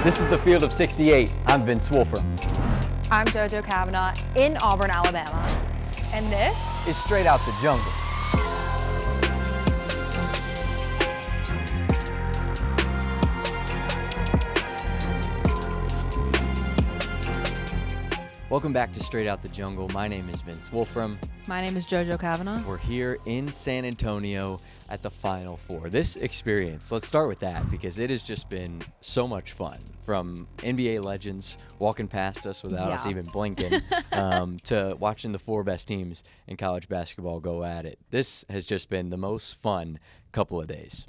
This is the Field of 68. I'm Vince Wolfram. I'm JoJo Cavanagh in Auburn, Alabama. And this is Straight Out the Jungle. Welcome back to Straight Out the Jungle. My name is Vince Wolfram. My name is JoJo Cavanagh. We're here in San Antonio at the Final Four. This experience, let's start with that because it has just been so much fun. From NBA legends walking past us without us even blinking to watching the four best teams in college basketball go at it. This has just been the most fun couple of days.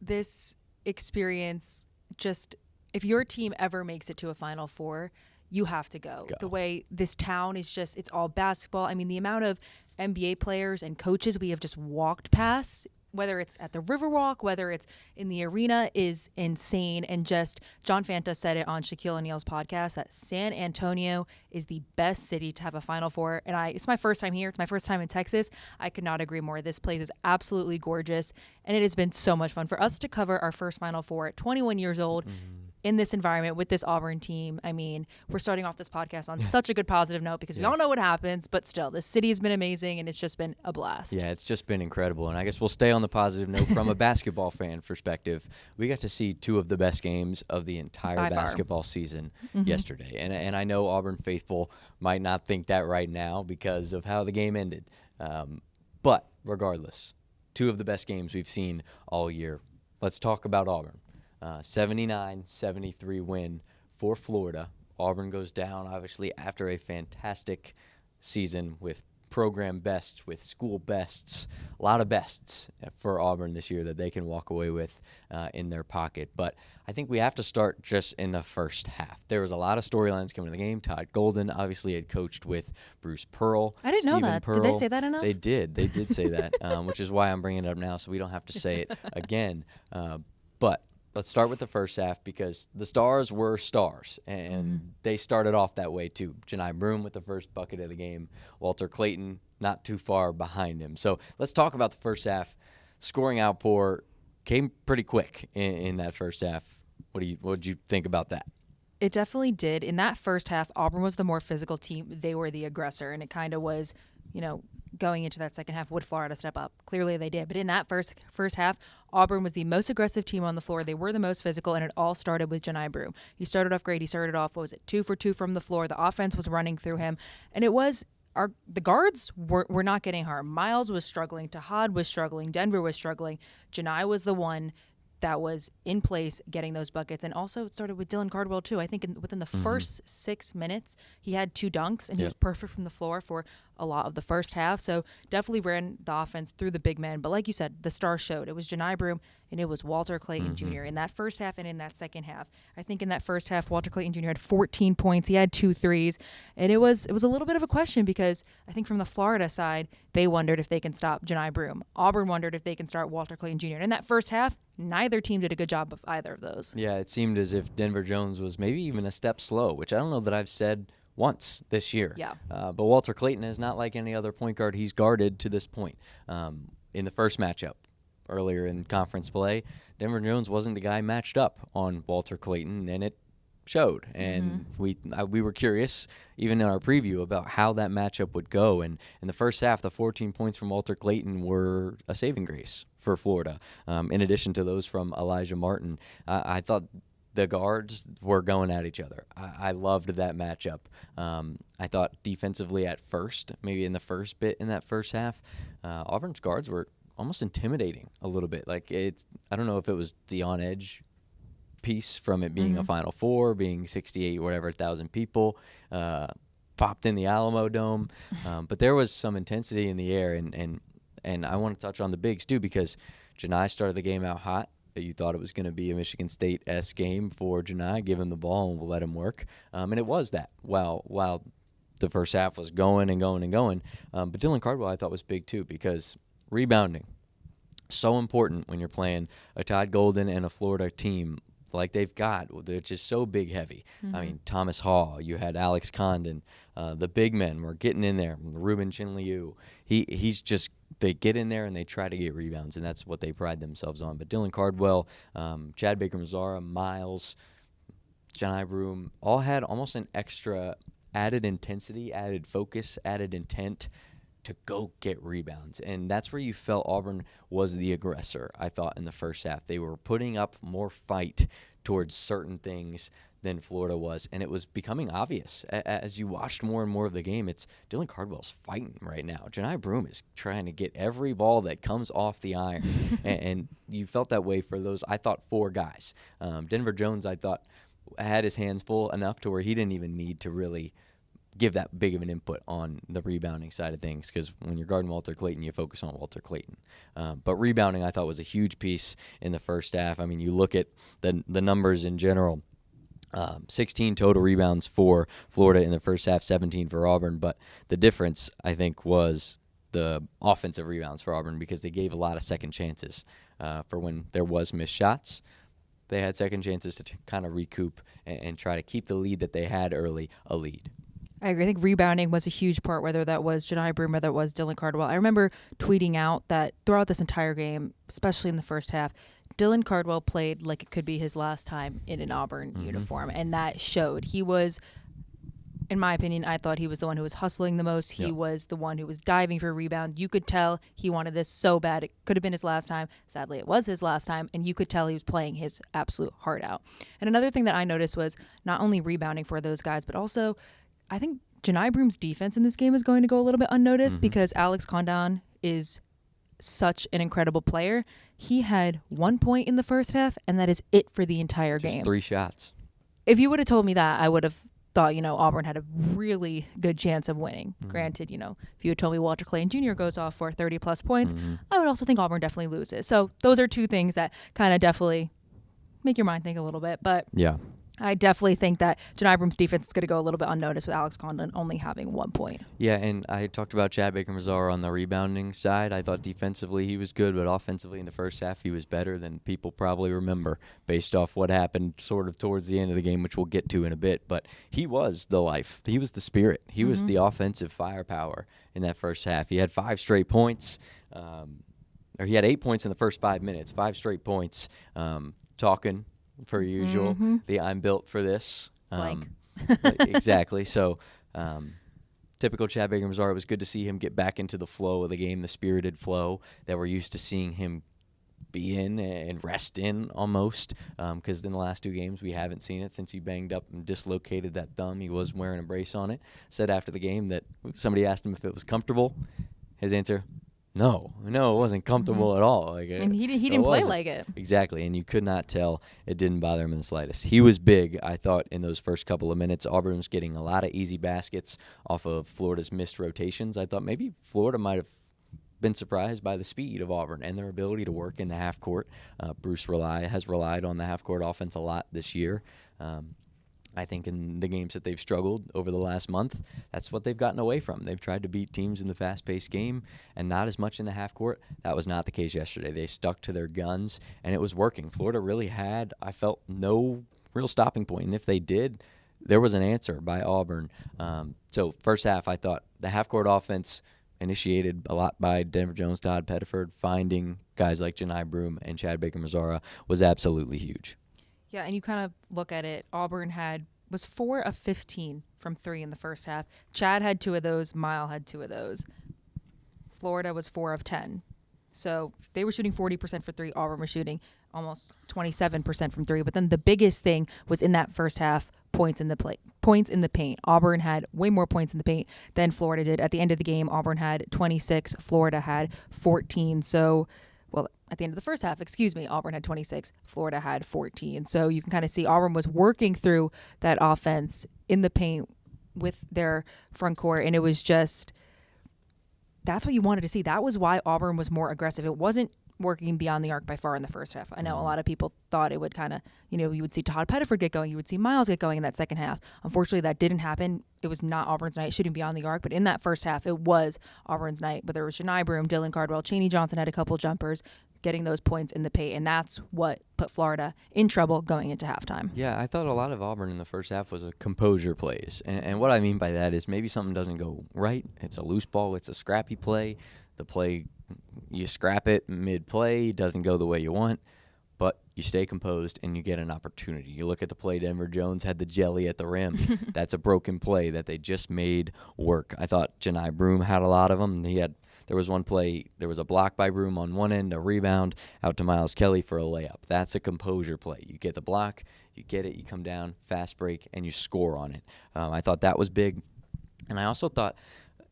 This experience, just if your team ever makes it to a Final Four, you have to go. The way this town is just, it's all basketball. I mean, the amount of NBA players and coaches we have just walked past, whether it's at the Riverwalk, whether it's in the arena, is insane. And just John Fanta said it on Shaquille O'Neal's podcast that San Antonio is the best city to have a Final Four. And it's my first time here. It's my first time in Texas. I could not agree more. This place is absolutely gorgeous. And it has been so much fun for us to cover our first Final Four at 21 years old. In this environment with this Auburn team. I mean, we're starting off this podcast on such a good positive note because we all know what happens, but still, this city has been amazing and it's just been a blast. Yeah, it's just been incredible. And I guess we'll stay on the positive note from a basketball fan perspective. We got to see two of the best games of the entire basketball season yesterday. And I know Auburn faithful might not think that right now because of how the game ended. But regardless, two of the best games we've seen all year. Let's talk about Auburn. 79-73 win for Florida. Auburn goes down, obviously, after a fantastic season with program bests, with school bests, a lot of bests for Auburn this year that they can walk away with in their pocket. But I think we have to start just in the first half. There was a lot of storylines coming to the game. Todd Golden obviously had coached with Bruce Pearl. I didn't know that. Did they say that enough? They did. They did say that, which is why I'm bringing it up now so we don't have to say it again. But let's start with the first half because the stars were stars, and they started off that way too. Johni Broome with the first bucket of the game. Walter Clayton not too far behind him. So let's talk about the first half. Scoring outpour came pretty quick in that first half. What did you think about that? It definitely did. In that first half, Auburn was the more physical team. They were the aggressor, and it kind of was, going into that second half, would Florida step up? Clearly they did. But in that first half, Auburn was the most aggressive team on the floor. They were the most physical, and it all started with Johni Broome. He started off great. He started off, 2 for 2 from the floor. The offense was running through him. And it was the guards were not getting harmed. Miles was struggling. Tahad was struggling. Denver was struggling. Johni was the one that was in place getting those buckets. And also it started with Dylan Cardwell too. I think within the first 6 minutes, he had 2 dunks, and he was perfect from the floor for a lot of the first half. So definitely ran the offense through the big men. But like you said, the star showed. It was Johni Broome and it was Walter Clayton Jr. in that first half and in that second half. I think in that first half, Walter Clayton Jr. had 14 points. He had 2 threes. And it was a little bit of a question because I think from the Florida side, they wondered if they can stop Johni Broome. Auburn wondered if they can start Walter Clayton Jr. And in that first half, neither team did a good job of either of those. Yeah, it seemed as if Denver Jones was maybe even a step slow, which I don't know that I've said once this year. Yeah. But Walter Clayton is not like any other point guard he's guarded to this point. In the first matchup earlier in conference play, Denver Jones wasn't the guy matched up on Walter Clayton, and it showed. And we were curious, even in our preview, about how that matchup would go. And in the first half, the 14 points from Walter Clayton were a saving grace for Florida, in addition to those from Elijah Martin. I thought the guards were going at each other. I loved that matchup. I thought defensively at first, maybe in the first bit in that first half, Auburn's guards were almost intimidating a little bit. I don't know if it was the on-edge piece from it being a Final Four, being 68, whatever, 1,000 people, popped in the Alamo Dome. But there was some intensity in the air, and I want to touch on the bigs too because Johni started the game out hot. You thought it was going to be a Michigan State-esque game for Johni. Give him the ball and we'll let him work. And it was that while the first half was going and going and going. But Dylan Cardwell I thought was big too because rebounding, so important when you're playing a Todd Golden and a Florida team like they've got. They're just so big heavy. I mean, Thomas Hall, you had Alex Condon. The big men were getting in there. Ruben Chin-Liu. He's just – they get in there and they try to get rebounds, and that's what they pride themselves on. But Dylan Cardwell, Chad Baker-Mazara, Miles, Johni Broome all had almost an extra added intensity, added focus, added intent to go get rebounds. And that's where you felt Auburn was the aggressor, I thought, in the first half. They were putting up more fight towards certain things than Florida was, and it was becoming obvious. As you watched more and more of the game, it's Dylan Cardwell's fighting right now. Johni Broome is trying to get every ball that comes off the iron, and you felt that way for those, I thought, 4 guys. Denver Jones, I thought, had his hands full enough to where he didn't even need to really give that big of an input on the rebounding side of things, because when you're guarding Walter Clayton, you focus on Walter Clayton. But rebounding, I thought, was a huge piece in the first half. I mean, you look at the numbers in general. 16 total rebounds for Florida in the first half, 17 for Auburn. But the difference, I think, was the offensive rebounds for Auburn, because they gave a lot of second chances for when there was missed shots. They had second chances to kind of recoup and try to keep the lead that they had early a lead. I agree. I think rebounding was a huge part, whether that was Johni Broome, whether it was Dylan Cardwell. I remember tweeting out that throughout this entire game, especially in the first half, Dylan Cardwell played like it could be his last time in an Auburn uniform, and that showed. He was, in my opinion, I thought he was the one who was hustling the most. He was the one who was diving for a rebound. You could tell he wanted this so bad. It could have been his last time. Sadly, it was his last time, and you could tell he was playing his absolute heart out. And another thing that I noticed was not only rebounding for those guys, but also I think Johni Broome's defense in this game is going to go a little bit unnoticed, because Alex Condon is such an incredible player. He had 1 point in the first half, and that is it for the entire game. Just 3 shots. If you would have told me that, I would have thought, Auburn had a really good chance of winning. Granted, if you had told me Walter Clayton Jr. goes off for 30-plus points, I would also think Auburn definitely loses. So those are 2 things that kind of definitely make your mind think a little bit. But yeah, I definitely think that Johni Broome's defense is going to go a little bit unnoticed with Alex Condon only having 1 point. Yeah, and I talked about Chad Baker-Mazara on the rebounding side. I thought defensively he was good, but offensively in the first half he was better than people probably remember based off what happened sort of towards the end of the game, which we'll get to in a bit. But he was the life. He was the spirit. He was the offensive firepower in that first half. He had 5 straight points, or he had 8 points in the first 5 minutes, 5 straight points, talking per usual. The I'm built for this. Exactly. So typical Chad Baker-Mazara. It was good to see him get back into the flow of the game, the spirited flow that we're used to seeing him be in and rest in almost, because in the last 2 games we haven't seen it since he banged up and dislocated that thumb. He was wearing a brace on it. Said after the game that somebody asked him if it was comfortable. His answer, No, it wasn't comfortable at all. And he didn't play like it. Exactly, and you could not tell it didn't bother him in the slightest. He was big, I thought, in those first couple of minutes. Auburn was getting a lot of easy baskets off of Florida's missed rotations. I thought maybe Florida might have been surprised by the speed of Auburn and their ability to work in the half court. Bruce has relied on the half court offense a lot this year. I think in the games that they've struggled over the last month, that's what they've gotten away from. They've tried to beat teams in the fast-paced game and not as much in the half court. That was not the case yesterday. They stuck to their guns, and it was working. Florida really had, I felt, no real stopping point. And if they did, there was an answer by Auburn. So first half, I thought the half-court offense initiated a lot by Denver Jones, Todd Pettiford, finding guys like Johni Broome and Chad Baker-Mazara was absolutely huge. Yeah, and you kind of look at it. Auburn was 4 of 15 from 3 in the first half. Chad had 2 of those. Mile had 2 of those. Florida was 4 of 10. So they were shooting 40% for 3. Auburn was shooting almost 27% from 3. But then the biggest thing was in that first half, points in the paint. Auburn had way more points in the paint than Florida did. At the end of the game, Auburn had 26. Florida had 14. So, well, at the end of the first half, Auburn had 26, Florida had 14. So you can kind of see Auburn was working through that offense in the paint with their front court, and it was just, that's what you wanted to see. That was why Auburn was more aggressive. It wasn't working beyond the arc by far in the first half. I know a lot of people thought it would kind of, you would see Todd Pettiford get going, you would see Miles get going in that second half. Unfortunately, that didn't happen. It was not Auburn's night shooting beyond the arc, but in that first half, it was Auburn's night. But there was Johni Broome, Dylan Cardwell, Chaney Johnson had a couple jumpers, getting those points in the paint, and that's what put Florida in trouble going into halftime. Yeah, I thought a lot of Auburn in the first half was a composure plays, and what I mean by that is maybe something doesn't go right. It's a loose ball. It's a scrappy play. The play, you scrap it mid-play, doesn't go the way you want. but you stay composed and you get an opportunity. You look at the play Denver Jones had the jelly at the rim. That's a broken play that they just made work. I thought Johni Broome had a lot of them. There was one play, there was a block by Broome on one end, a rebound out to Miles Kelly for a layup. That's a composure play. You get the block, you get it, you come down, fast break, and you score on it. I thought that was big. And I also thought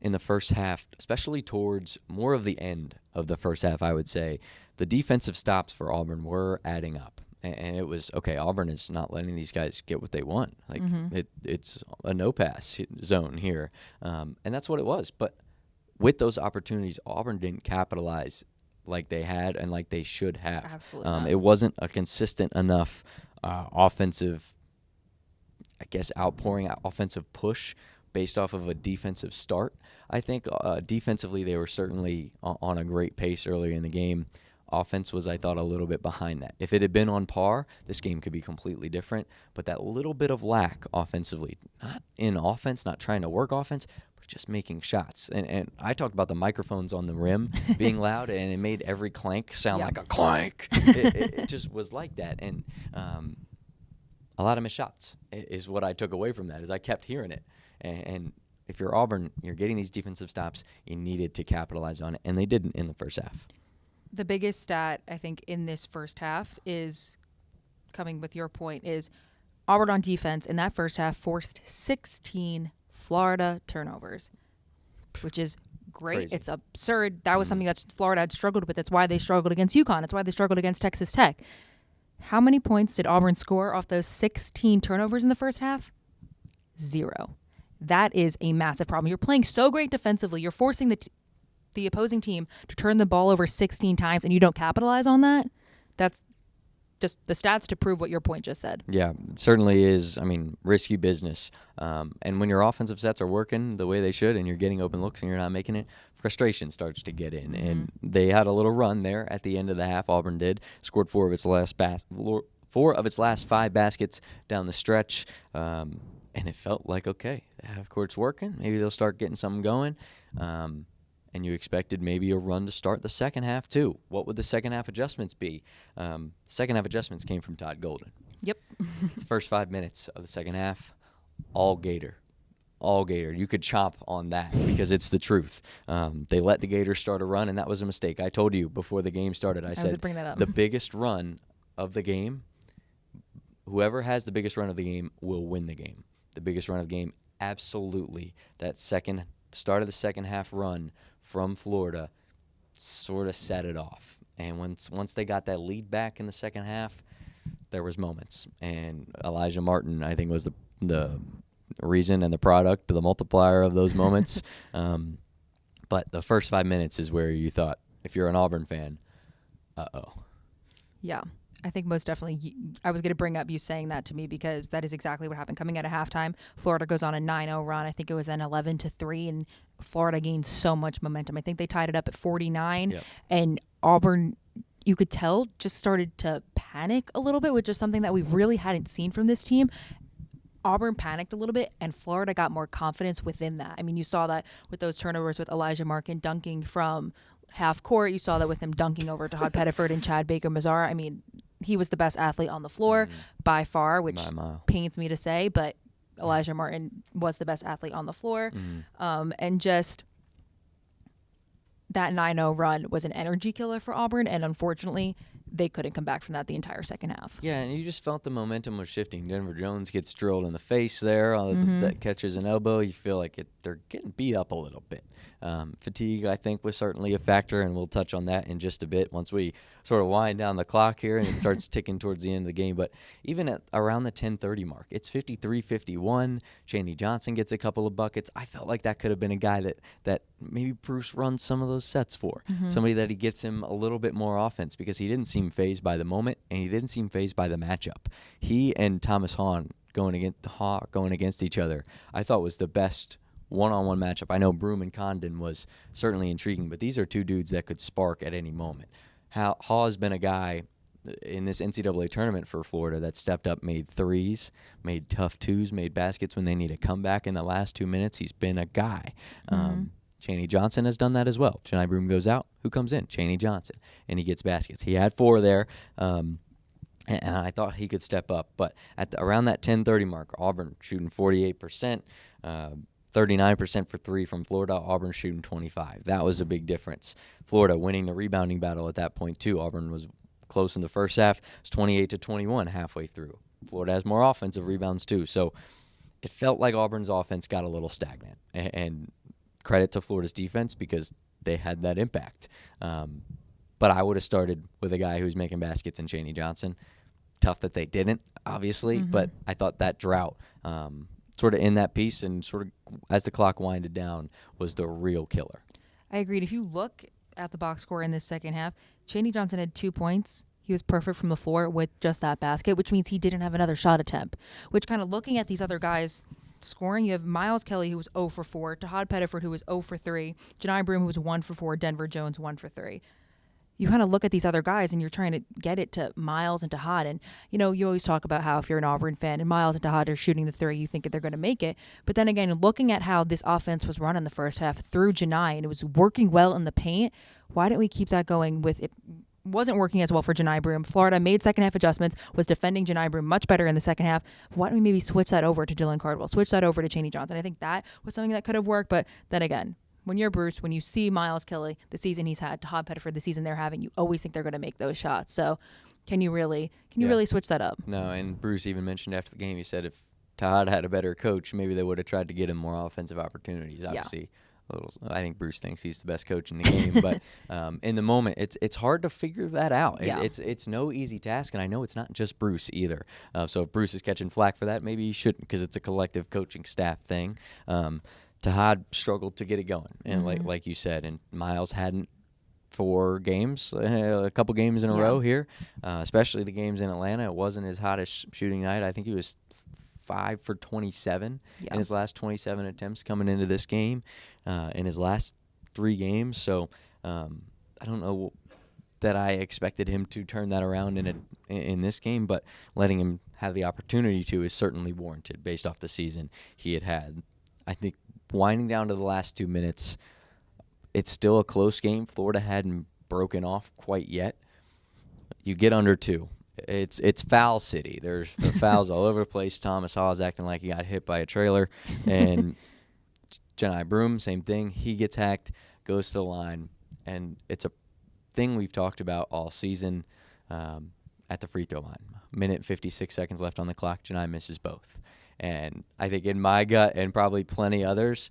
in the first half, especially towards more of the end of the first half, I would say, the defensive stops for Auburn were adding up. And it was, okay, Auburn is not letting these guys get what they want. Like, it's a no-pass zone here. And that's what it was. But with those opportunities, Auburn didn't capitalize like they had and like they should have. Absolutely not. It wasn't a consistent enough offensive, I guess, offensive push based off of a defensive start. I think defensively they were certainly on a great pace earlier in the game. Offense was, I thought, a little bit behind that. If it had been on par, this game could be completely different. But that little bit of lack offensively, not in offense, not trying to work offense, but just making shots. And I talked about the microphones on the rim being loud, and it made every clank sound like a clank. It just was like that. And a lot of missed shots is what I took away from that, is I kept hearing it. And if you're Auburn, you're getting these defensive stops, you needed to capitalize on it, and they didn't in the first half. The biggest stat, I think, in this first half is, coming with your point, is Auburn on defense in that first half forced 16 Florida turnovers, which is great. Crazy. It's absurd. That was something that Florida had struggled with. That's why they struggled against UConn. That's why they struggled against Texas Tech. How many points did Auburn score off those 16 turnovers in the first half? 0. That is a massive problem. You're playing so great defensively. You're forcing the opposing team to turn the ball over 16 times, and you don't capitalize on that. That's just the stats to prove what your point just said. Yeah, it certainly is. I mean, risky business. And when your offensive sets are working the way they should and you're getting open looks and you're not making it, frustration starts to get in. And they had a little run there at the end of the half. Auburn did. Scored four of its last 5 baskets down the stretch. And it felt like, okay, the half court's working. Maybe they'll start getting something going. And you expected maybe a run to start the second half, too. What would the second half adjustments be? The second half adjustments came from Todd Golden. Yep. The first 5 minutes of the second half, all Gator. All Gator. You could chomp on that because it's the truth. They let the Gators start a run, and that was a mistake. I told you before the game started, I said bring that up. The biggest run of the game, whoever has the biggest run of the game will win the game. The biggest run of the game, absolutely. That start of the second half run from Florida sort of set it off. And once they got that lead back in the second half, there was moments. And Elijah Martin, I think, was the reason and the product, the multiplier of those moments. But the first 5 minutes is where you thought, if you're an Auburn fan, uh-oh. Yeah. I think most definitely I was going to bring up you saying that to me because that is exactly what happened. Coming out of halftime, Florida goes on a 9-0 run. I think it was an 11-3, and Florida gained so much momentum. I think they tied it up at 49, and Auburn, you could tell, just started to panic a little bit, which is something that we really hadn't seen from this team. Auburn panicked a little bit, and Florida got more confidence within that. I mean, you saw that with those turnovers with Elijah Markin dunking from half court. You saw that with him dunking over Todd Pettiford and Chad Baker-Mazara. I mean, he was the best athlete on the floor by far, which pains me to say, but Elijah Martin was the best athlete on the floor. And just that 9-0 run was an energy killer for Auburn, and unfortunately, they couldn't come back from that the entire second half. Yeah, and you just felt the momentum was shifting. Denver Jones gets drilled in the face there. That catches an elbow. You feel like they're getting beat up a little bit. Fatigue, I think, was certainly a factor, and we'll touch on that in just a bit once we sort of wind down the clock here and it starts ticking towards the end of the game. But even at around the 10:30 mark, it's 53-51. Chaney Johnson gets a couple of buckets. I felt like that could have been a guy that maybe Bruce runs some of those sets for. Somebody that he gets him a little bit more offense because he didn't seem fazed by the moment and he didn't seem fazed by the matchup. He and Thomas Hahn going against each other, I thought was the best one-on-one matchup. I know Broome and Condon was certainly intriguing, but these are two dudes that could spark at any moment. Haw's been a guy in this NCAA tournament for Florida that stepped up, made threes, made tough twos, made baskets when they need a comeback in the last 2 minutes. He's been a guy. Chaney Johnson has done that as well. Johni Broome goes out. Who comes in? Chaney Johnson. And he gets baskets. He had 4 there. and I thought he could step up. But at around that 10:30 mark, Auburn shooting 48%, 39% for three from Florida. Auburn shooting 25. That was a big difference. Florida winning the rebounding battle at that point too. Auburn was close in the first half. It's 28-21 halfway through. Florida has more offensive rebounds too. So it felt like Auburn's offense got a little stagnant. And credit to Florida's defense because they had that impact. But I would have started with a guy who's making baskets in Johni Johnson. Tough that they didn't, obviously, but I thought that drought sort of in that piece and sort of as the clock winded down was the real killer. I agreed. If you look at the box score in this second half, Johni Johnson had 2 points. He was perfect from the floor with just that basket, which means he didn't have another shot attempt, which kind of looking at these other guys scoring, you have Miles Kelly, who was 0 for 4, Tahad Pettiford, who was 0 for 3, Johni Broome, who was 1 for 4, Denver Jones, 1 for 3. You kind of look at these other guys and you're trying to get it to Miles and Tahad. And, you know, you always talk about how if you're an Auburn fan and Miles and Tahad are shooting the three, you think that they're going to make it. But then again, looking at how this offense was run in the first half through Johni, and it was working well in the paint, why didn't we keep that going with it? Wasn't working as well for Johni Broome. Florida made second half adjustments, was defending Johni Broome much better in the second half. Why don't we maybe switch that over to Dylan Cardwell, switch that over to Johni Johnson? I think that was something that could have worked. But then again, when you're Bruce, when you see Miles Kelly, the season he's had, Tahad Pettiford, the season they're having, you always think they're going to make those shots. So can you really switch that up? No, and Bruce even mentioned after the game, he said if Tahad had a better coach, maybe they would have tried to get him more offensive opportunities. Obviously, I think Bruce thinks he's the best coach in the game, but in the moment, it's hard to figure that out. Yeah. It's no easy task, and I know it's not just Bruce either. So if Bruce is catching flack for that, maybe he shouldn't because it's a collective coaching staff thing. Tahad struggled to get it going, and like you said, and Miles hadn't for games, a couple games in a row here, especially the games in Atlanta. It wasn't his hottest shooting night. I think he was 5 for 27 in his last 27 attempts coming into this game, in his last 3 games. So I don't know that I expected him to turn that around in this game, but letting him have the opportunity to is certainly warranted based off the season he had. I think winding down to the last 2 minutes, it's still a close game. Florida hadn't broken off quite yet. You get under 2. It's foul city. There's fouls all over the place. Thomas Hawes acting like he got hit by a trailer. And Johni Broome, same thing. He gets hacked, goes to the line. And it's a thing we've talked about all season at the free throw line. Minute 56 seconds left on the clock. Johni misses both. And I think in my gut and probably plenty others,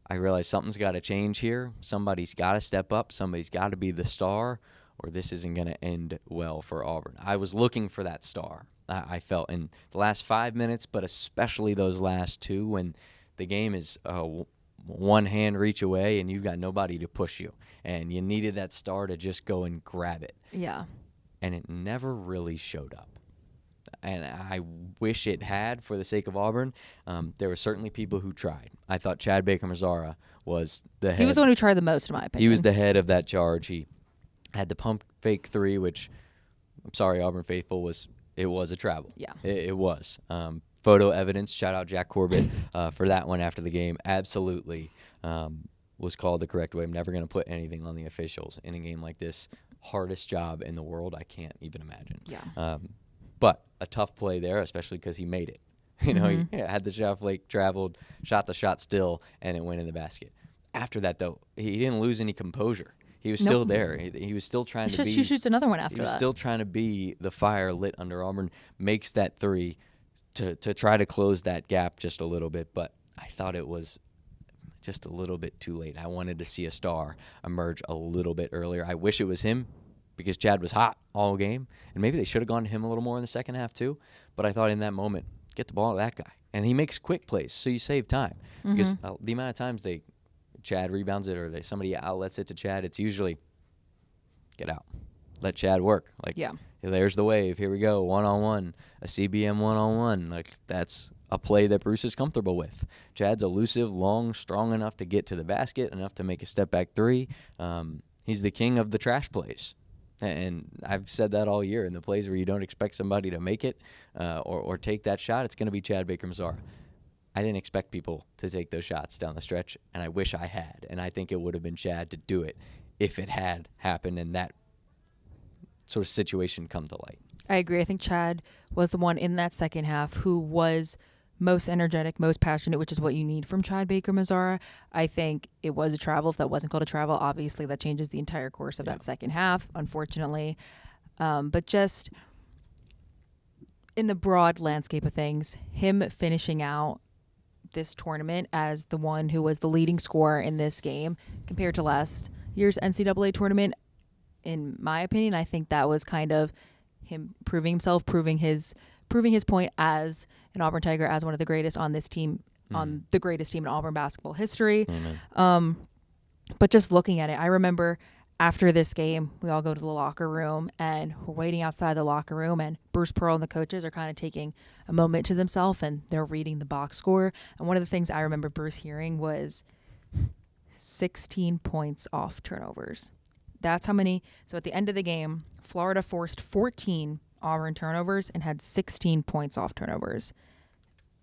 I realize something's got to change here. Somebody's got to step up. Somebody's got to be the star, or this isn't going to end well for Auburn. I was looking for that star, I felt, in the last 5 minutes, but especially those last 2 when the game is one hand reach away and you've got nobody to push you. And you needed that star to just go and grab it. Yeah. And it never really showed up. And I wish it had for the sake of Auburn. There were certainly people who tried. I thought Chad Baker-Mazara was the head. He was the one who tried the most, in my opinion. He was the head of that charge. He had the pump fake 3, which, I'm sorry, Auburn faithful, it was a travel. Yeah. It was. Photo evidence, shout out Jack Corbett for that one after the game. Absolutely was called the correct way. I'm never going to put anything on the officials in a game like this. Hardest job in the world. I can't even imagine. Yeah. But a tough play there, especially because he made it. You know, he had the shot flake, traveled, shot the shot still, and it went in the basket. After that, though, he didn't lose any composure. He was still there. He was still trying to be. He shoots another one after that. He was still trying to be the fire lit under Auburn, makes that 3 to try to close that gap just a little bit. But I thought it was just a little bit too late. I wanted to see a star emerge a little bit earlier. I wish it was him, because Chad was hot all game, and maybe they should have gone to him a little more in the second half too. But I thought in that moment, get the ball to that guy. And he makes quick plays, so you save time. Because the amount of times Chad rebounds it or somebody outlets it to Chad, it's usually get out. Let Chad work. There's the wave. Here we go, one-on-one, a CBM one-on-one. That's a play that Bruce is comfortable with. Chad's elusive, long, strong enough to get to the basket, enough to make a step-back 3. He's the king of the trash plays. And I've said that all year. In the plays where you don't expect somebody to make it or take that shot, it's going to be Chad Baker-Mazara. I didn't expect people to take those shots down the stretch, and I wish I had. And I think it would have been Chad to do it if it had happened. And that sort of situation come to light. I agree. I think Chad was the one in that second half who was most energetic, most passionate, which is what you need from Chad Baker-Mazara. I think it was a travel. If that wasn't called a travel, obviously that changes the entire course of that second half, unfortunately. But just in the broad landscape of things, him finishing out this tournament as the one who was the leading scorer in this game compared to last year's NCAA tournament, in my opinion, I think that was kind of him proving himself, proving his point as an Auburn Tiger, as one of the greatest on this team, on the greatest team in Auburn basketball history. But just looking at it, I remember after this game, we all go to the locker room and we're waiting outside the locker room, and Bruce Pearl and the coaches are kind of taking a moment to themselves and they're reading the box score. And one of the things I remember Bruce hearing was 16 points off turnovers. That's how many. So at the end of the game, Florida forced 14 Auburn turnovers and had 16 points off turnovers.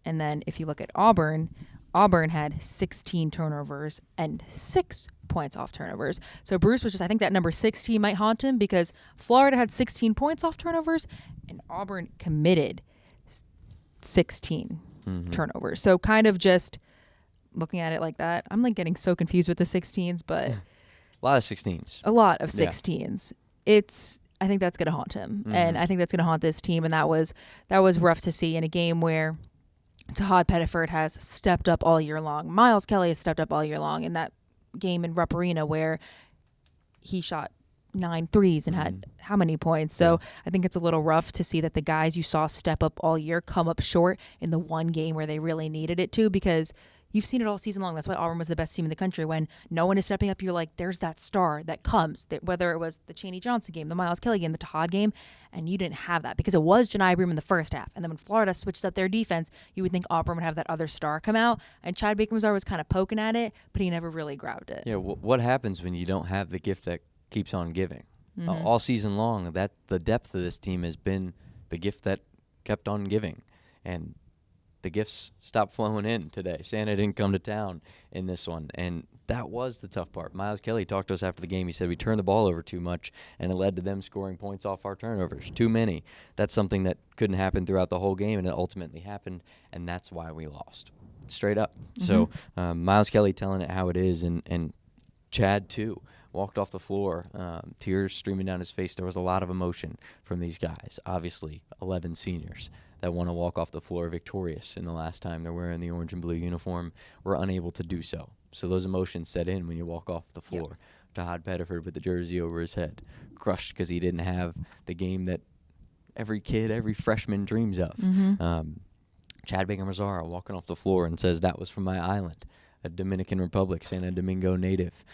And then if you look at Auburn had 16 turnovers and 6 points off turnovers. So Bruce was just, I think that number 16 might haunt him because Florida had 16 points off turnovers and Auburn committed 16 turnovers. So kind of just looking at it like that, I'm like getting so confused with the 16s, but a lot of 16s. A lot of 16s. I think that's going to haunt him, and I think that's going to haunt this team, and that was rough to see in a game where Tahad Pettiford has stepped up all year long. Miles Kelly has stepped up all year long in that game in Rupp Arena where he shot 9 threes and had how many points. So I think it's a little rough to see that the guys you saw step up all year come up short in the one game where they really needed it to, because you've seen it all season long. That's why Auburn was the best team in the country. When no one is stepping up, you're like, there's that star that comes, that whether it was the Chaney Johnson game, the Miles Kelly game, the Tahad game, and you didn't have that because it was Johni Broome in the first half. And then when Florida switched up their defense, you would think Auburn would have that other star come out. And Chad Baker-Mazara was kind of poking at it, but he never really grabbed it. Yeah, what happens when you don't have the gift that keeps on giving? All season long, that the depth of this team has been the gift that kept on giving. And the gifts stopped flowing in today. Santa didn't come to town in this one, and that was the tough part. Miles Kelly talked to us after the game. He said we turned the ball over too much, and it led to them scoring points off our turnovers. Too many. That's something that couldn't happen throughout the whole game, and it ultimately happened, and that's why we lost. Straight up. So Miles Kelly telling it how it is, and Chad, too, walked off the floor, tears streaming down his face. There was a lot of emotion from these guys. Obviously, 11 seniors that want to walk off the floor victorious in the last time they're wearing the orange and blue uniform were unable to do so. So those emotions set in when you walk off the floor. Tahad Pettiford with the jersey over his head, crushed because he didn't have the game that every kid, every freshman dreams of. Chad Baker-Mazara walking off the floor and says that was from my island, a Dominican Republic, Santo Domingo native.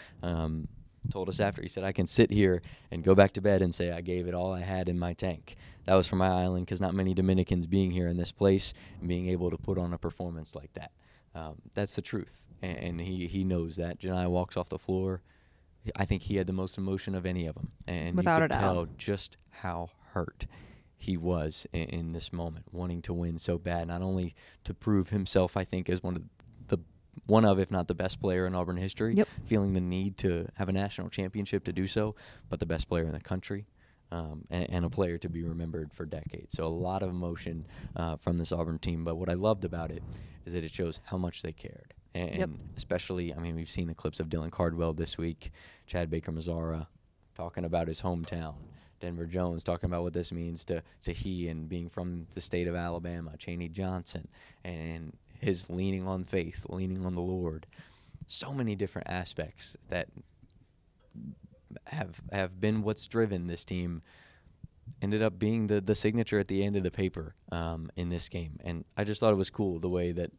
Told us after, he said, I can sit here and go back to bed and say I gave it all I had in my tank. That was from my island, because not many Dominicans being here in this place and being able to put on a performance like that. That's the truth, and he knows that. Johni walks off the floor. I think he had the most emotion of any of them, and Without you could a doubt. tell just how hurt he was in this moment, wanting to win so bad, not only to prove himself, I think, as one of, if not the best player in Auburn history, feeling the need to have a national championship to do so, but the best player in the country, and a player to be remembered for decades. So a lot of emotion from this Auburn team, but what I loved about it is that it shows how much they cared. And especially, I mean, we've seen the clips of Dylan Cardwell this week, Chad Baker-Mazara talking about his hometown, Denver Jones talking about what this means to he and being from the state of Alabama, Chaney Johnson, and his leaning on faith, leaning on the Lord. So many different aspects that have been what's driven this team, ended up being the signature at the end of the paper in this game. And I just thought it was cool the way that,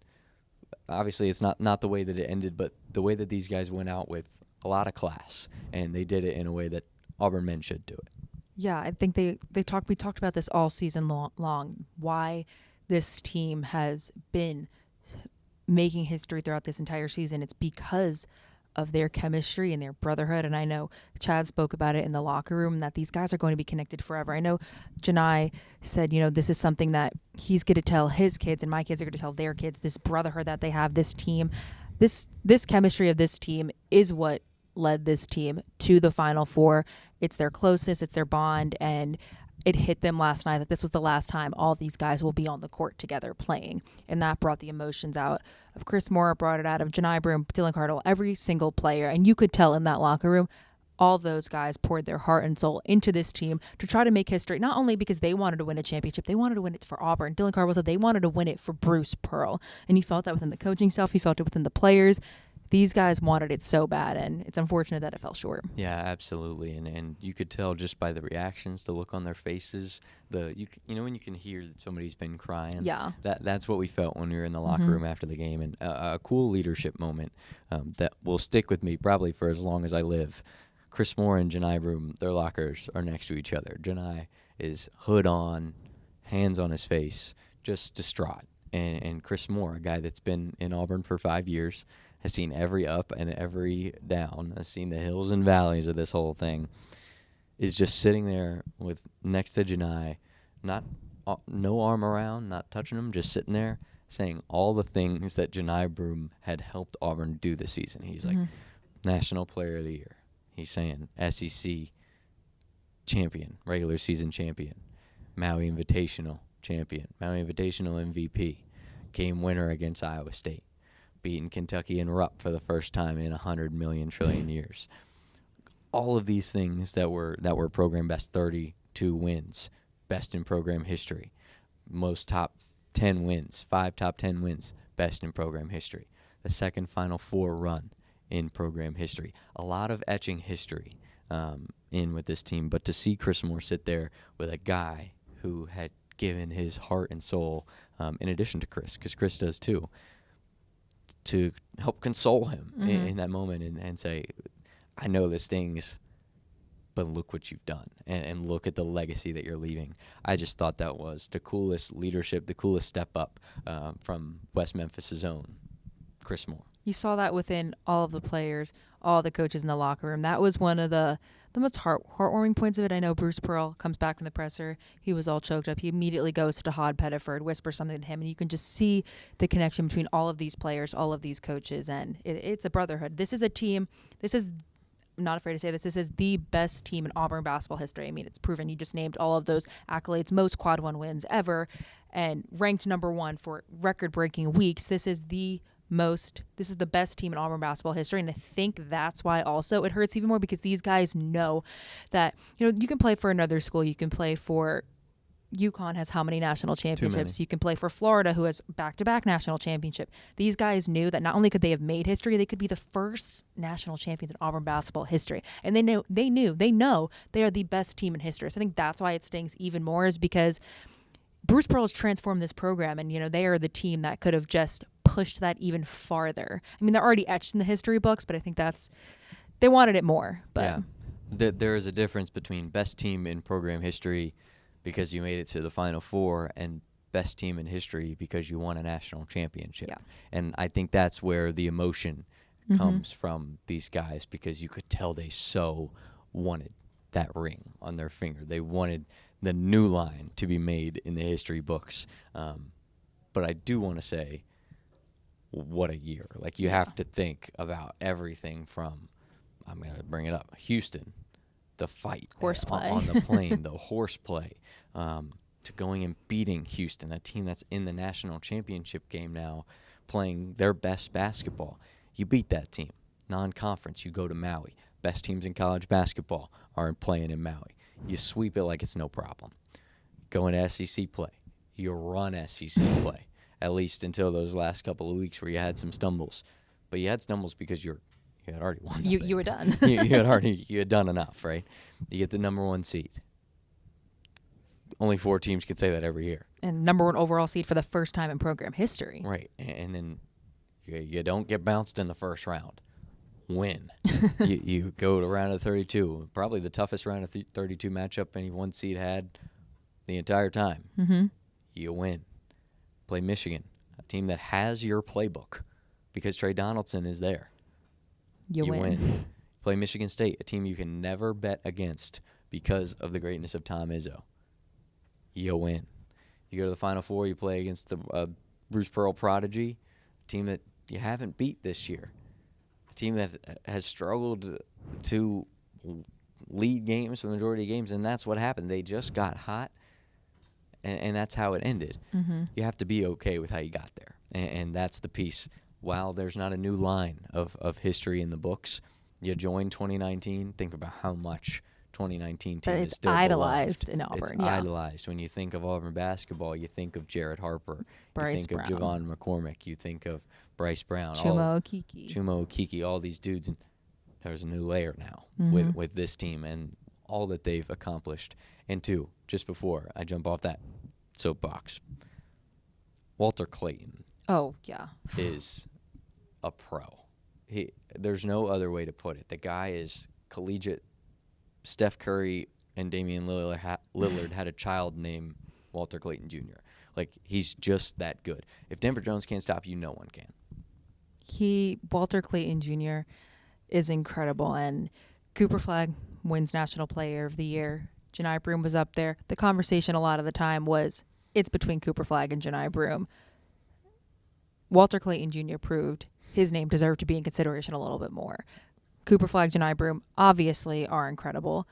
obviously it's not the way that it ended, but the way that these guys went out with a lot of class, and they did it in a way that Auburn men should do it. Yeah, I think we talked about this all season long, why this team has been making history throughout this entire season. It's because of their chemistry and their brotherhood. And I know Chad spoke about it in the locker room, that these guys are going to be connected forever. I know Johni said, this is something that he's going to tell his kids, and my kids are going to tell their kids, this brotherhood that they have, this team, this chemistry of this team is what led this team to the Final Four. It's their closeness, it's their bond, and it hit them last night that this was the last time all these guys will be on the court together playing. And that brought the emotions out of Chris Moore, brought it out of Johni Broome, Dylan Cardwell, every single player. And you could tell in that locker room, all those guys poured their heart and soul into this team to try to make history, not only because they wanted to win a championship, they wanted to win it for Auburn. Dylan Cardwell said they wanted to win it for Bruce Pearl. And you felt that within the coaching staff, you felt it within the players. These guys wanted it so bad, and it's unfortunate that it fell short. Yeah, absolutely, and you could tell just by the reactions, the look on their faces, you know when you can hear that somebody's been crying. Yeah, that's what we felt when we were in the locker room after the game, and a cool leadership moment that will stick with me probably for as long as I live. Chris Moore and Johni Broome, their lockers are next to each other. Johni is hood on, hands on his face, just distraught, and Chris Moore, a guy that's been in Auburn for 5 years, has seen every up and every down, has seen the hills and valleys of this whole thing, is just sitting there with next to Johni, no arm around, not touching him, just sitting there saying all the things that Johni Broome had helped Auburn do this season. He's like, National Player of the Year. He's saying SEC champion, regular season champion, Maui Invitational champion, Maui Invitational MVP, game winner against Iowa State, beating Kentucky in Rupp for the first time in 100 million trillion years. All of these things that were program best, 32 wins, best in program history, most top 10 wins, 5 top 10 wins, best in program history, the second Final Four run in program history. A lot of etching history in with this team, but to see Chris Moore sit there with a guy who had given his heart and soul, in addition to Chris, because Chris does too, to help console him in that moment and say, I know this stings, but look what you've done and look at the legacy that you're leaving. I just thought that was the coolest leadership, the coolest step up from West Memphis' own Chris Moore. You saw that within all of the players, all the coaches in the locker room. That was one of the most heartwarming points of it. I know Bruce Pearl comes back from the presser. He was all choked up. He immediately goes to Todd Pettiford, whispers something to him, and you can just see the connection between all of these players, all of these coaches, and it's a brotherhood. This is a team. I'm not afraid to say this is the best team in Auburn basketball history. I mean, it's proven. You just named all of those accolades, most Quad 1 wins ever, and ranked number 1 for record-breaking weeks. This is the best team in Auburn basketball history, and I think that's why also it hurts even more, because these guys know that, you can play for another school, you can play for UConn has how many national championships? You can play for Florida, who has back-to-back national championship. These guys knew that not only could they have made history, they could be the first national champions in Auburn basketball history. And they know they are the best team in history. So I think that's why it stings even more, is because Bruce Pearl has transformed this program, and they are the team that could have just pushed that even farther. I mean, they're already etched in the history books, but I think they wanted it more. But yeah, there is a difference between best team in program history because you made it to the Final Four, and best team in history because you won a national championship. Yeah. And I think that's where the emotion comes from these guys, because you could tell they so wanted that ring on their finger. They wanted the new line to be made in the history books. But I do want to say, what a year. Like, you have to think about everything from, I'm going to bring it up, Houston, the fight horseplay on the plane, the horseplay, to going and beating Houston, a team that's in the national championship game now, playing their best basketball. You beat that team. Non-conference, you go to Maui. Best teams in college basketball are playing in Maui. You sweep it like it's no problem. Go into SEC play. You run SEC play, at least until those last couple of weeks where you had some stumbles. But you had stumbles because you had already won. You were done. you had done enough, right? You get the number 1 seed. Only 4 teams can say that every year. And number 1 overall seed for the first time in program history. Right, and then you don't get bounced in the first round. Win. you go to round of 32, probably the toughest round of 32 matchup any 1 seed had the entire time. Mm-hmm. You win. Play Michigan, a team that has your playbook because Trey Donaldson is there. You win. Play Michigan State, a team you can never bet against because of the greatness of Tom Izzo. You win. You go to the Final Four, you play against the Bruce Pearl prodigy, a team that you haven't beat this year. a team that has struggled to lead games for the majority of games, and that's what happened. They just got hot, and that's how it ended. Mm-hmm. You have to be okay with how you got there, and that's the piece. While there's not a new line of history in the books, you join 2019, think about how much 2019 team is still idolized beloved. in Auburn. It's idolized. When you think of Auburn basketball, you think of Jared Harper. Bryce you think of Javon McCormick. You think of Bryce Brown. Chuma Okeke, all these dudes. And there's a new layer now with this team and all that they've accomplished. And two, just before I jump off that soapbox, Walter Clayton. Oh, yeah. Is a pro. There's no other way to put it. The guy is collegiate. Steph Curry and Damian Lillard had a child named Walter Clayton Jr. Like, he's just that good. If Denver Jones can't stop you, no one can. Walter Clayton Jr. is incredible, and Cooper Flagg wins National Player of the Year. Johni Broome was up there. The conversation a lot of the time was it's between Cooper Flagg and Johni Broome. Walter Clayton Jr. proved his name deserved to be in consideration a little bit more. Cooper Flagg, Johni Broome obviously are incredible.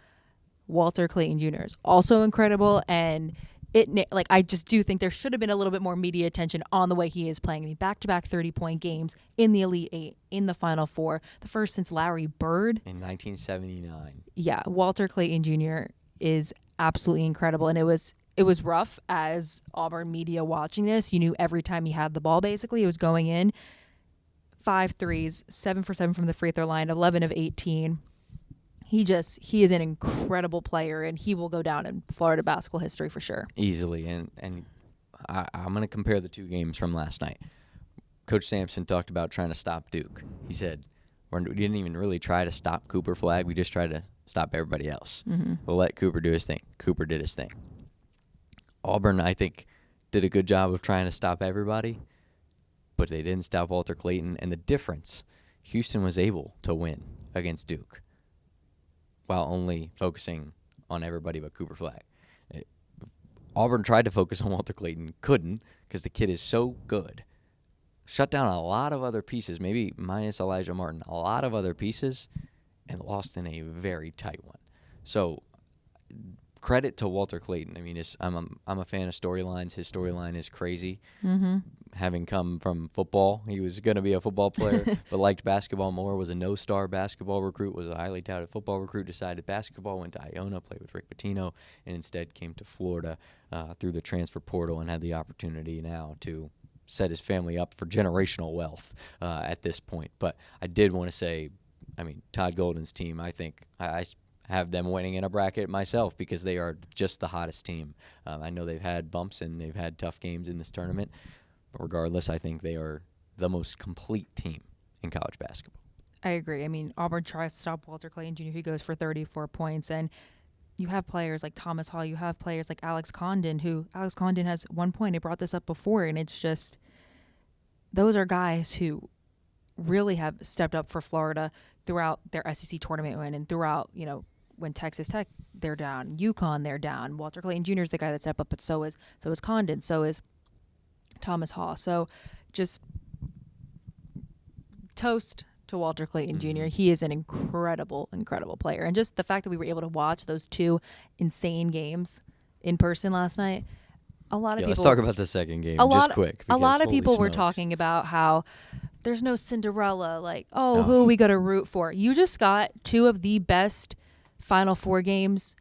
Walter Clayton Jr. is also incredible, and I just do think there should have been a little bit more media attention on the way he is playing. I mean, back-to-back 30-point games in the Elite Eight, in the Final Four, the first since Larry Bird. In 1979. Yeah, Walter Clayton Jr. is absolutely incredible, and it was rough as Auburn media watching this. You knew every time he had the ball, basically, it was going in. 5 threes, 7 for 7 from the free throw line, 11 of 18. He is an incredible player, and he will go down in Florida basketball history for sure. Easily, and I'm going to compare the two games from last night. Coach Sampson talked about trying to stop Duke. He said, we didn't even really try to stop Cooper Flagg. We just tried to stop everybody else. Mm-hmm. We'll let Cooper do his thing. Cooper did his thing. Auburn, I think, did a good job of trying to stop everybody, but they didn't stop Walter Clayton. And the difference, Houston was able to win against Duke while only focusing on everybody but Cooper Flagg. Auburn tried to focus on Walter Clayton, couldn't, because the kid is so good. Shut down a lot of other pieces, maybe minus Elijah Martin, a lot of other pieces, and lost in a very tight one. So credit to Walter Clayton. I mean, I'm a fan of storylines. His storyline is crazy. Mm-hmm. Having come from football, he was going to be a football player, but liked basketball more, was a no-star basketball recruit, was a highly touted football recruit, decided basketball, went to Iona, played with Rick Pitino, and instead came to Florida through the transfer portal and had the opportunity now to set his family up for generational wealth at this point. But I did want to say, I mean, Todd Golden's team, I think I have them winning in a bracket myself because they are just the hottest team. I know they've had bumps and they've had tough games in this tournament. But regardless, I think they are the most complete team in college basketball. I agree. I mean, Auburn tries to stop Walter Clayton Jr., who goes for 34 points. And you have players like Thomas Hall. You have players like Alex Condon, who Alex Condon has 1 point. I brought this up before, and it's just those are guys who really have stepped up for Florida throughout their SEC tournament win and throughout, when Texas Tech, they're down. UConn, they're down. Walter Clayton Jr. is the guy that stepped up, but so is Condon. So is Thomas Hall. So just toast to Walter Clayton Jr. He is an incredible, incredible player. And just the fact that we were able to watch those two insane games in person last night, a lot of people... Let's talk about the second game just quick. A lot of people were smokes. talking about how there's no Cinderella, who are we going to root for? You just got two of the best Final Four games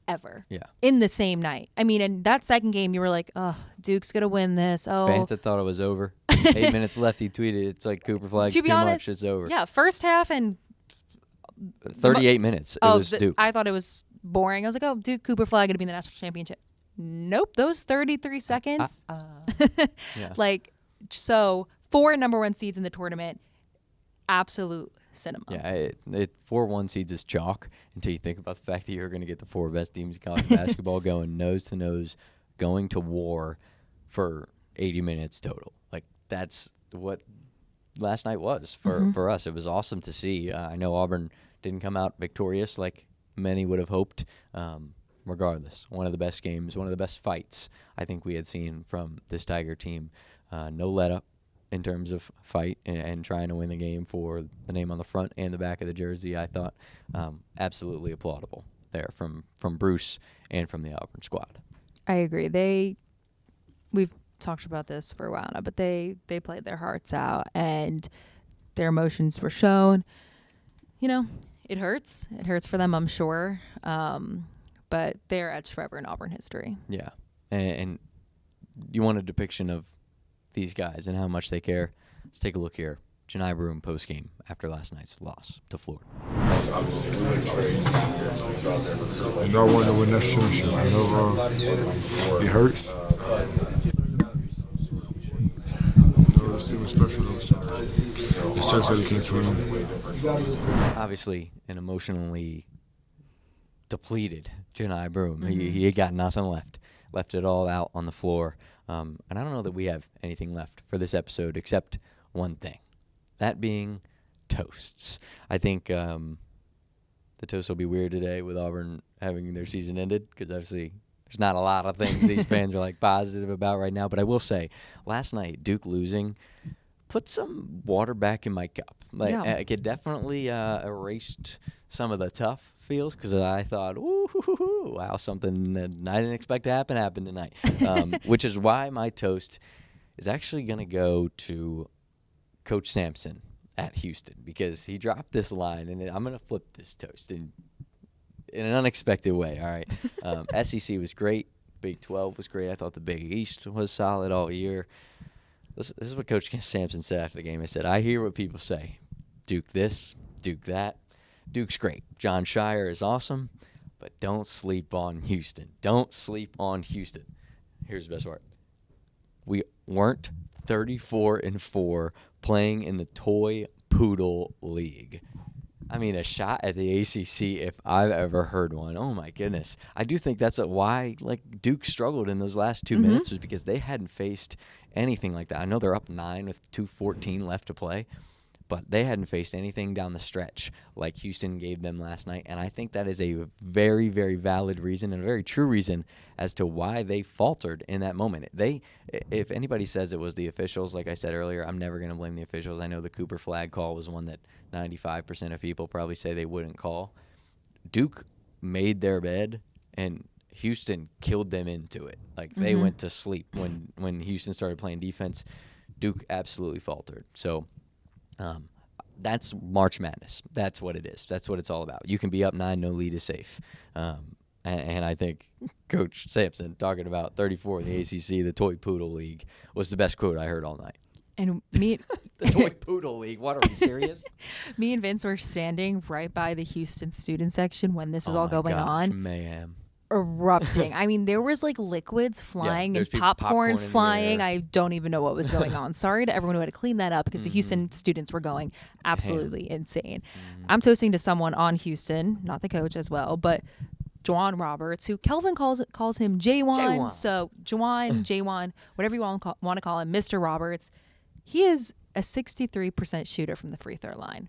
ever in the same night. I mean, in that second game, you were like, oh, Duke's going to win this. Oh, fans that thought it was over. 8 minutes left, he tweeted, it's like Cooper Flagg's too much, it's over. Yeah, first half and 38 minutes, it was Duke. I thought it was boring. I was like, oh, Duke, Cooper Flagg going to be in the national championship. Nope, those 33 seconds. So 4 number 1 seeds in the tournament, absolute cinema. Yeah, 4-1 seeds is chalk until you think about the fact that you're going to get the 4 best teams in college basketball going nose to nose, going to war for 80 minutes total. Like, that's what last night was for us. It was awesome to see. I know Auburn didn't come out victorious like many would have hoped. Regardless, one of the best games, one of the best fights I think we had seen from this Tiger team. No let up, in terms of fight and trying to win the game for the name on the front and the back of the jersey. I thought absolutely applaudable there from Bruce and from the Auburn squad. I agree. We've talked about this for a while now, but they played their hearts out and their emotions were shown. You know, it hurts. It hurts for them, I'm sure. But they're etched forever in Auburn history. Yeah. And you want a depiction of these guys and how much they care. Let's take a look here. Johni Broome post-game after last night's loss to Florida. You know, I wanted to win that championship. You know, it hurts. This team is special, though, so it sucks that it came to an end. Obviously, an emotionally depleted Johni Broome. He got nothing left. Left it all out on the floor. And I don't know that we have anything left for this episode except one thing. That being toasts. I think the toast will be weird today with Auburn having their season ended because obviously there's not a lot of things these fans are like positive about right now. But I will say, last night, Duke losing put some water back in my cup. Like, Yeah. it definitely erased some of the tough feels because I thought, ooh, wow, something that I didn't expect to happen tonight. Which is why my toast is actually going to go to Coach Sampson at Houston because he dropped this line, and I'm going to flip this toast in an unexpected way, all right? SEC was great. Big 12 was great. I thought the Big East was solid all year. This is what Coach Sampson said after the game. He said, I hear what people say. Duke this, Duke that. Duke's great. John Shire is awesome, but don't sleep on Houston. Don't sleep on Houston. Here's the best part. We weren't 34-4 playing in the Toy Poodle League. I mean, a shot at the ACC if I've ever heard one. Oh, my goodness. I do think that's why Duke struggled in those last 2 minutes was because they hadn't faced anything like that. I know they're up 9 with 2:14 left to play, but they hadn't faced anything down the stretch like Houston gave them last night. And I think that is a very, very valid reason and a very true reason as to why they faltered in that moment. If anybody says it was the officials, like I said earlier, I'm never going to blame the officials. I know the Cooper flag call was one that 95% of people probably say they wouldn't call. Duke made their bed, and Houston killed them into it. Like, they went to sleep when Houston started playing defense. Duke absolutely faltered. So that's March Madness. That's what it is. That's what it's all about. You can be up 9, no lead is safe. And I think Coach Sampson talking about 34 in the ACC, the Toy Poodle League, was the best quote I heard all night. And me, The Toy Poodle League. What, are we serious? me and Vince were standing right by the Houston student section when this was all going on. Mayhem. Erupting. I mean, there was liquids flying and there's popcorn in the flying. air. I don't even know what was going on. Sorry to everyone who had to clean that up because the Houston students were going absolutely insane. I'm toasting to someone on Houston, not the coach as well, but Juwan Roberts, who Kelvin calls him J1. So Juwan, J1, whatever you want to call him, Mr. Roberts. He is a 63% shooter from the free throw line.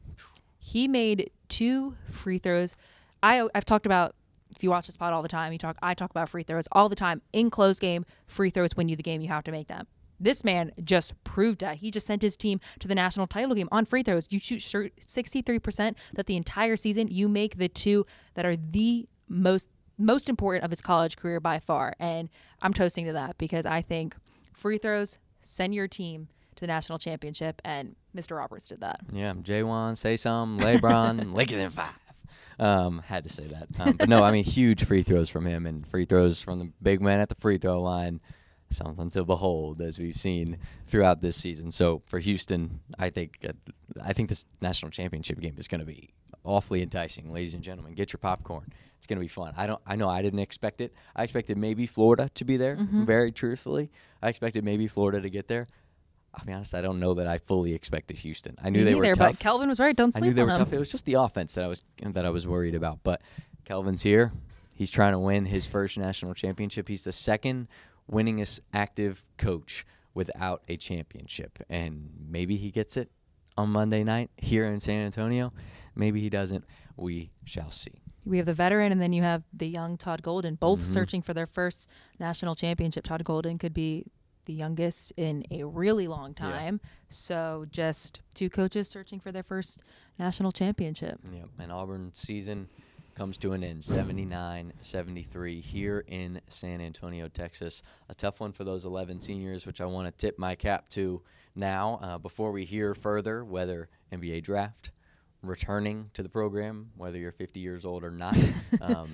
He made 2 free throws. I've talked about, if you watch this pod all the time, I talk about free throws all the time. In close game, free throws win you the game. You have to make them. This man just proved that. He just sent his team to the national title game on free throws. You shoot 63% that the entire season. You make the 2 that are the most important of his college career by far. And I'm toasting to that because I think free throws send your team to the national championship, and Mr. Roberts did that. Yeah, J1, say something, LeBron, Lakers in 5. Had to say that. But no, I mean, huge free throws from him, and free throws from the big man at the free throw line, something to behold, as we've seen throughout this season. So for Houston, I think this national championship game is going to be awfully enticing, ladies and gentlemen. Get your popcorn. It's going to be fun. I know I didn't expect it. I expected maybe Florida to be there, very truthfully. I expeced maybe Florida to get there. I'll be honest, I don't know that I fully expected Houston. I knew they were tough. But Kelvin was right. Don't sleep on them. I knew they were tough. It was just the offense that I was worried about. But Kelvin's here. He's trying to win his first national championship. He's the second winningest active coach without a championship. And maybe he gets it on Monday night here in San Antonio. Maybe he doesn't. We shall see. We have the veteran, and then you have the young Todd Golden, both searching for their first national championship. Todd Golden could be the youngest in a really long time. So just 2 coaches searching for their first national championship. Yep. And Auburn's season comes to an end, 79-73 here in San Antonio, Texas. A tough one for those 11 seniors, which I want to tip my cap to now before we hear further whether NBA draft, returning to the program, whether you're 50 years old or not.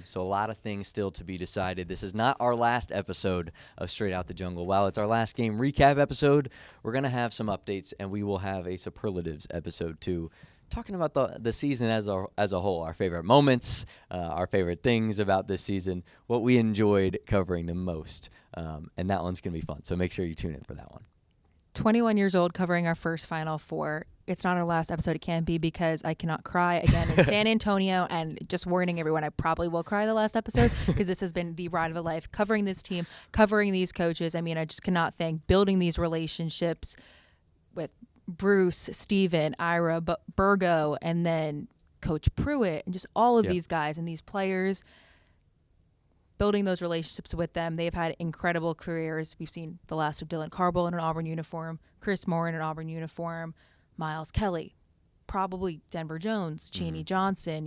So a lot of things still to be decided. This is not our last episode of Straight Out the Jungle. While it's our last game recap episode, we're going to have some updates, and we will have a superlatives episode too, talking about the season as a whole, our favorite moments, our favorite things about this season, what we enjoyed covering the most. And that one's going to be fun, so make sure you tune in for that one. 21 years old, covering our first Final Four. It's not our last episode. It can't be because I cannot cry again in San Antonio. And just warning everyone, I probably will cry the last episode because this has been the ride of a life, covering this team, covering these coaches. I mean, I just cannot thank building these relationships with Bruce, Steven, Ira, Burgo, and then Coach Pruitt, and just all of these guys and these players, building those relationships with them. They've had incredible careers. We've seen the last of Dylan Carble in an Auburn uniform, Chris Moore in an Auburn uniform, Miles Kelly, probably Denver Jones, Cheney Johnson,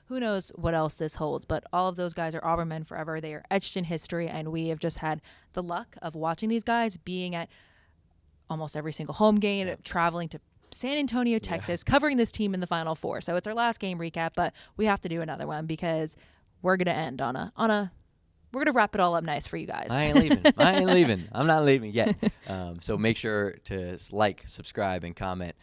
who knows what else this holds. But all of those guys are Auburn men forever. They are etched in history, and we have just had the luck of watching these guys, being at almost every single home game, traveling to San Antonio, Texas, covering this team in the Final Four. So it's our last game recap, but we have to do another one because we're going to end on a we're going to wrap it all up nice for you guys. I ain't leaving. I'm not leaving yet. So make sure to like, subscribe, and comment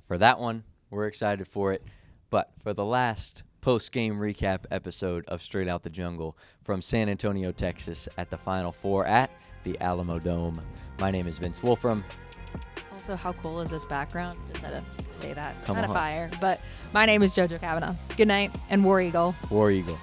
for that one. We're excited for it. But for the last post-game recap episode of Straight Out the Jungle from San Antonio, Texas at the Final Four at the Alamo Dome, my name is Vince Wolfram. Also, how cool is this background? Just had to say that. Come Kind of on. fire. But my name is JoJo Cavanagh. Good night, and War Eagle. War Eagle.